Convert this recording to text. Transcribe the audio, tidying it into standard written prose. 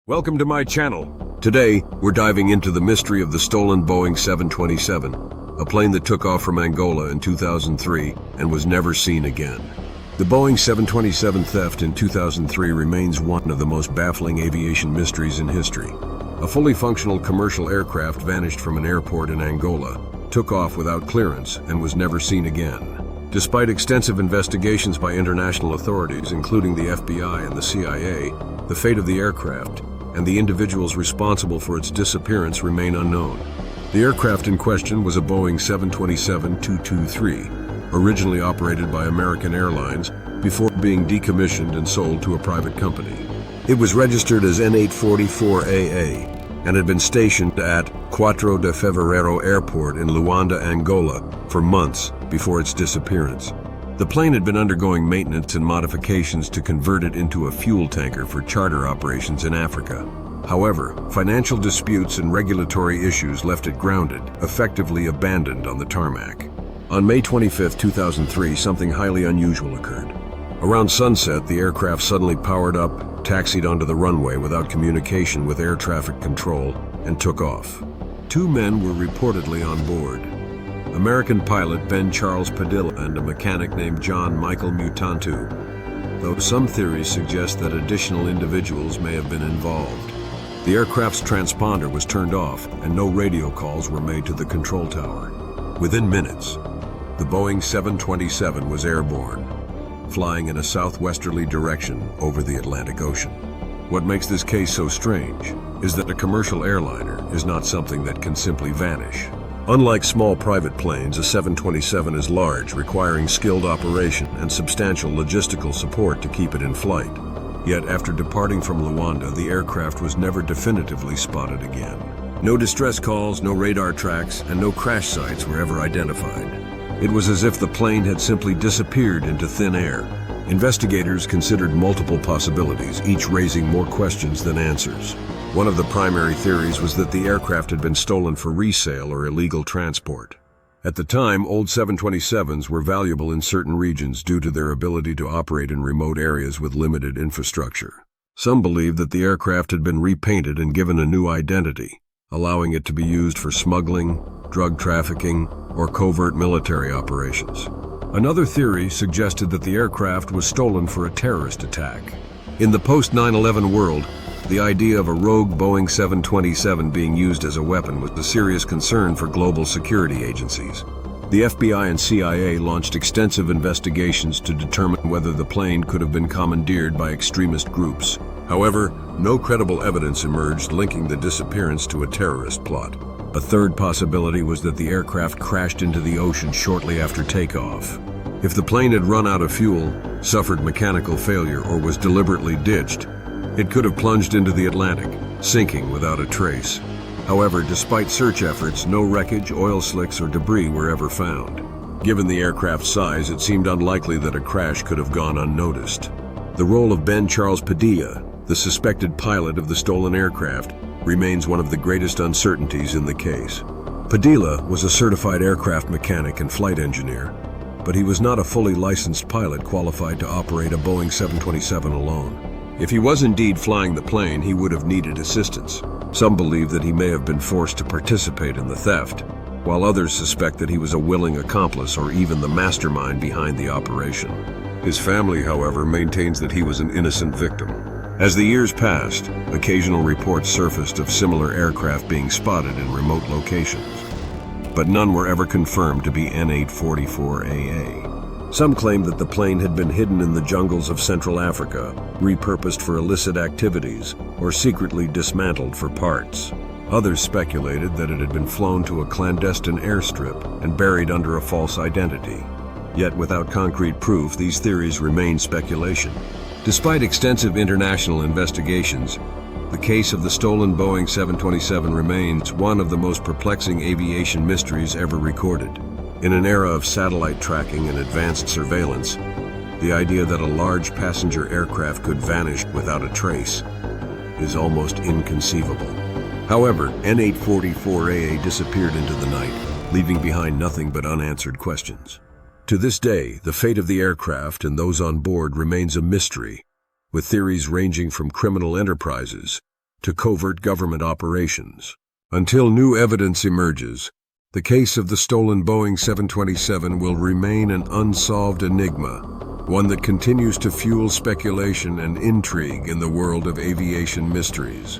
Welcome to my channel. Today, we're diving into the mystery of the stolen Boeing 727, a plane that took off from Angola in 2003 and was never seen again. The Boeing 727 theft in 2003 remains one of the most baffling aviation mysteries in history. A fully functional commercial aircraft vanished from an airport in Angola, took off without clearance, and was never seen again. Despite extensive investigations by international authorities, including the FBI and the CIA, the fate of the aircraft and the individuals responsible for its disappearance remain unknown. The aircraft in question was a Boeing 727-223, originally operated by American Airlines before being decommissioned and sold to a private company. It was registered as N844AA and had been stationed at 4 de Fevereiro Airport in Luanda, Angola, for months before its disappearance. The plane had been undergoing maintenance and modifications to convert it into a fuel tanker for charter operations in Africa. However, financial disputes and regulatory issues left it grounded, effectively abandoned on the tarmac. On May 25, 2003, something highly unusual occurred. Around sunset, the aircraft suddenly powered up, taxied onto the runway without communication with air traffic control, and took off. Two men were reportedly on board: American pilot Ben Charles Padilla and a mechanic named John Michael Mutantu, though some theories suggest that additional individuals may have been involved. The aircraft's transponder was turned off and no radio calls were made to the control tower. Within minutes, the Boeing 727 was airborne, flying in a southwesterly direction over the Atlantic Ocean. What makes this case so strange is that a commercial airliner is not something that can simply vanish. Unlike small private planes, a 727 is large, requiring skilled operation and substantial logistical support to keep it in flight. Yet, after departing from Luanda, the aircraft was never definitively spotted again. No distress calls, no radar tracks, and no crash sites were ever identified. It was as if the plane had simply disappeared into thin air. Investigators considered multiple possibilities, each raising more questions than answers. One of the primary theories was that the aircraft had been stolen for resale or illegal transport. At the time, old 727s were valuable in certain regions due to their ability to operate in remote areas with limited infrastructure. Some believed that the aircraft had been repainted and given a new identity, allowing it to be used for smuggling, drug trafficking, or covert military operations. Another theory suggested that the aircraft was stolen for a terrorist attack. In the post-9/11 world, the idea of a rogue Boeing 727 being used as a weapon was a serious concern for global security agencies. The FBI and CIA launched extensive investigations to determine whether the plane could have been commandeered by extremist groups. However, no credible evidence emerged linking the disappearance to a terrorist plot. A third possibility was that the aircraft crashed into the ocean shortly after takeoff. If the plane had run out of fuel, suffered mechanical failure, or was deliberately ditched, it could have plunged into the Atlantic, sinking without a trace. However, despite search efforts, no wreckage, oil slicks, or debris were ever found. Given the aircraft's size, it seemed unlikely that a crash could have gone unnoticed. The role of Ben Charles Padilla, the suspected pilot of the stolen aircraft, remains one of the greatest uncertainties in the case. Padilla was a certified aircraft mechanic and flight engineer, but he was not a fully licensed pilot qualified to operate a Boeing 727 alone. If he was indeed flying the plane, he would have needed assistance. Some believe that he may have been forced to participate in the theft, while others suspect that he was a willing accomplice or even the mastermind behind the operation. His family, however, maintains that he was an innocent victim. As the years passed, occasional reports surfaced of similar aircraft being spotted in remote locations, but none were ever confirmed to be N844AA. Some claimed that the plane had been hidden in the jungles of Central Africa, repurposed for illicit activities, or secretly dismantled for parts. Others speculated that it had been flown to a clandestine airstrip and buried under a false identity. Yet without concrete proof, these theories remain speculation. Despite extensive international investigations, the case of the stolen Boeing 727 remains one of the most perplexing aviation mysteries ever recorded. In an era of satellite tracking and advanced surveillance, the idea that a large passenger aircraft could vanish without a trace is almost inconceivable. However, N844AA disappeared into the night, leaving behind nothing but unanswered questions. To this day, the fate of the aircraft and those on board remains a mystery, with theories ranging from criminal enterprises to covert government operations. Until new evidence emerges, the case of the stolen Boeing 727 will remain an unsolved enigma, one that continues to fuel speculation and intrigue in the world of aviation mysteries.